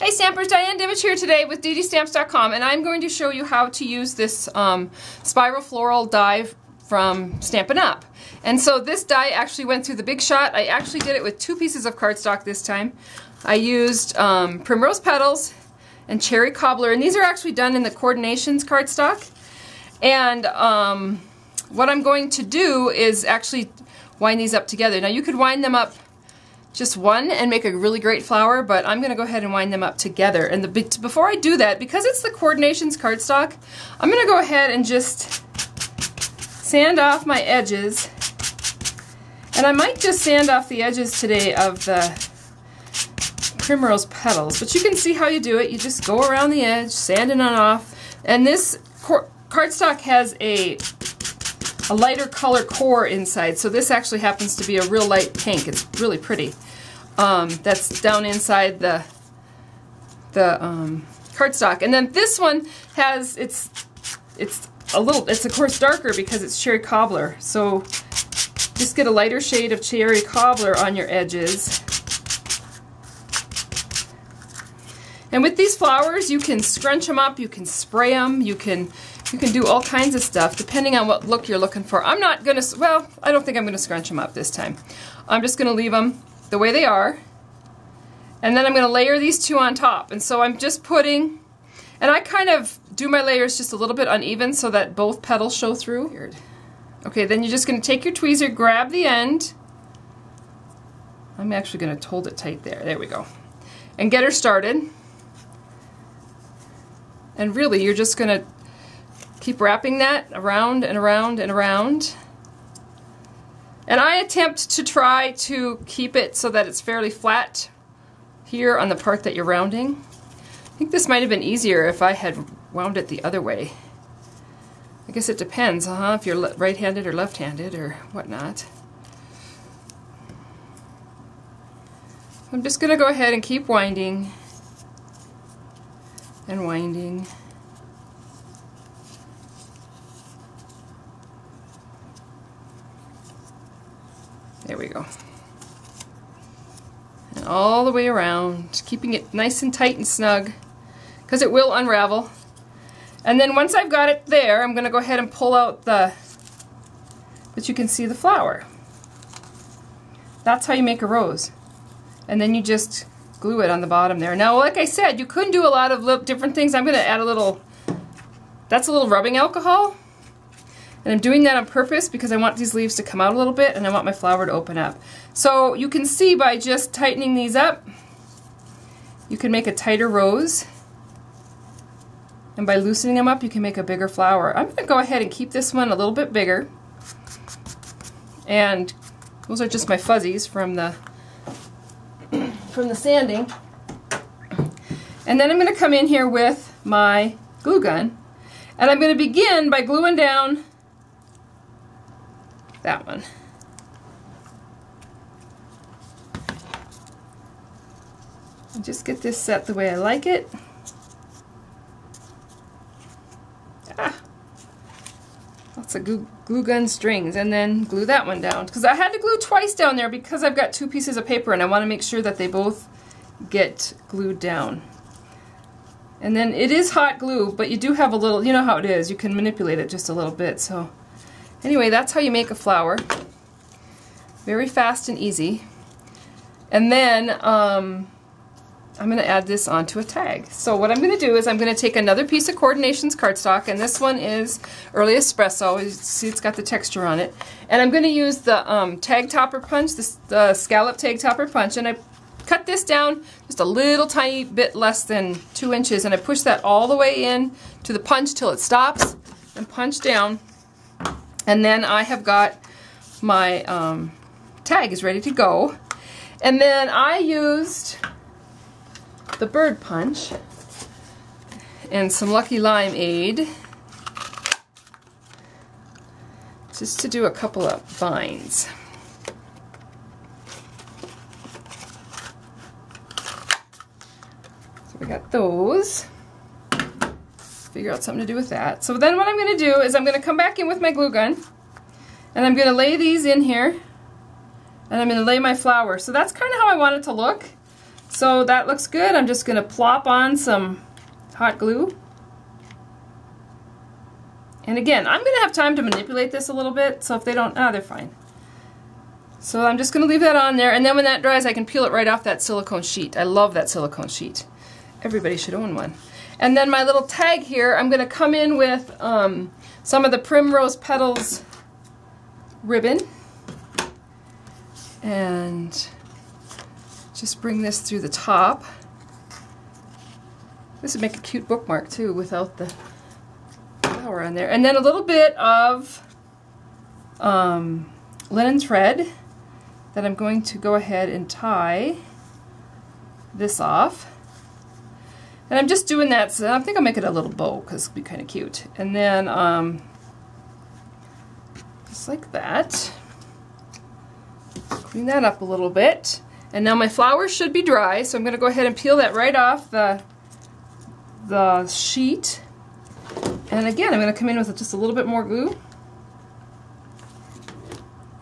Hey Stampers, Diane Dimich here today with ddStamps.com, and I'm going to show you how to use this spiral floral die from Stampin' Up. And so this die actually went through the Big Shot. I actually did it with 2 pieces of cardstock this time. I used primrose petals and cherry cobbler, and these are actually done in the coordinations cardstock. And what I'm going to do is actually wind these up together. Now you could wind them up just one and make a really great flower, but I'm going to go ahead and wind them up together. And before I do that, because it's the coordinations cardstock, I'm going to go ahead and just sand off my edges. And I might just sand off the edges today of the primrose petals, but you can see how you do it. You just go around the edge, sanding it off. And this cardstock has a lighter color core inside, so this actually happens to be a real light pink. It's really pretty. That's down inside the cardstock, and then this one has it's of course darker because it's cherry cobbler. So just get a lighter shade of cherry cobbler on your edges. And with these flowers, you can scrunch them up, you can spray them, you can do all kinds of stuff depending on what look you're looking for. I'm not going to, well, I don't think I'm going to scrunch them up this time. I'm just going to leave them the way they are. And then I'm going to layer these 2 on top. And so I'm just putting, and I kind of do my layers just a little bit uneven so that both petals show through. Okay, then you're just going to take your tweezer, grab the end. I'm actually going to hold it tight there. There we go. And get her started. And really, you're just going to keep wrapping that around and around and around. And I attempt to try to keep it so that it's fairly flat here on the part that you're rounding. I think this might have been easier if I had wound it the other way. I guess it depends, if you're right-handed or left-handed or whatnot. I'm just going to go ahead and keep winding and winding. There we go. And all the way around, keeping it nice and tight and snug, because it will unravel. And then once I've got it there, I'm going to go ahead and pull out but you can see the flower. That's how you make a rose. And then you just glue it on the bottom there. Now, like I said, you could do a lot of different things. I'm going to add a little, that's a little rubbing alcohol. And I'm doing that on purpose because I want these leaves to come out a little bit and I want my flower to open up. So you can see by just tightening these up, you can make a tighter rose. And by loosening them up, you can make a bigger flower. I'm going to go ahead and keep this one a little bit bigger. And those are just my fuzzies from the sanding. And then I'm going to come in here with my glue gun. And I'm going to begin by gluing down that one. And just get this set the way I like it. Lots of glue gun strings, and then glue that one down. Because I had to glue twice down there because I've got 2 pieces of paper and I want to make sure that they both get glued down. And then it is hot glue, but you do have a little, you know how it is, you can manipulate it just a little bit. So anyway, that's how you make a flower. Very fast and easy. And then I'm going to add this onto a tag. So what I'm going to do is I'm going to take another piece of coordinations cardstock, and this one is Early Espresso. You see it's got the texture on it. And I'm going to use the tag topper punch, the scallop tag topper punch, and I cut this down just a little tiny bit less than 2 inches, and I push that all the way in to the punch till it stops, and punch down. And then I have got my tag is ready to go. And then I used the bird punch and some Lucky Limeade just to do a couple of vines. So we got those. Figure out something to do with that. So then what I'm going to do is I'm going to come back in with my glue gun and I'm going to lay these in here and I'm going to lay my flower. So that's kind of how I want it to look. So that looks good. I'm just going to plop on some hot glue. And again, I'm going to have time to manipulate this a little bit, so if they don't, they're fine. So I'm just going to leave that on there, and then when that dries I can peel it right off that silicone sheet. I love that silicone sheet. Everybody should own one. And then my little tag here, I'm going to come in with some of the Primrose Petals ribbon. And just bring this through the top. This would make a cute bookmark too without the flower on there. And then a little bit of linen thread that I'm going to go ahead and tie this off. And I'm just doing that, so I think I'll make it a little bow because it'll be kind of cute. And then just like that. Clean that up a little bit. And now my flower should be dry, so I'm going to go ahead and peel that right off the sheet. And again, I'm going to come in with just a little bit more glue.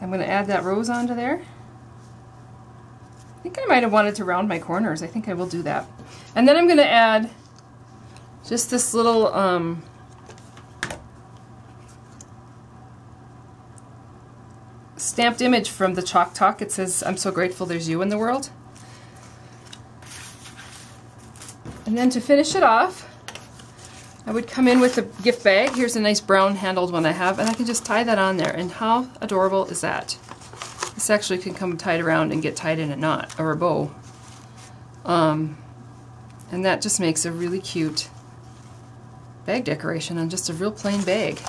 I'm going to add that rose onto there. I think I might have wanted to round my corners. I think I will do that. And then I'm going to add just this little stamped image from the Chalk Talk. It says, "I'm so grateful there's you in the world." And then to finish it off, I would come in with a gift bag. Here's a nice brown handled one I have, and I can just tie that on there. And how adorable is that? This actually can come tied around and get tied in a knot or a bow. And that just makes a really cute bag decoration on just a real plain bag.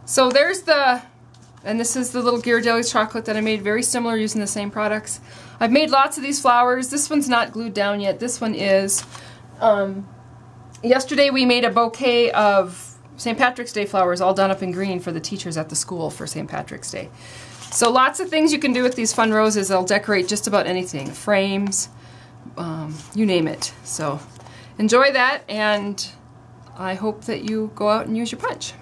So there's the, and this is the little Ghirardelli's chocolate that I made, very similar using the same products. I've made lots of these flowers. This one's not glued down yet. This one is. Yesterday we made a bouquet of St. Patrick's Day flowers all done up in green for the teachers at the school for St. Patrick's Day. So lots of things you can do with these fun roses. They'll decorate just about anything. Frames, you name it. So enjoy that, and I hope that you go out and use your punch.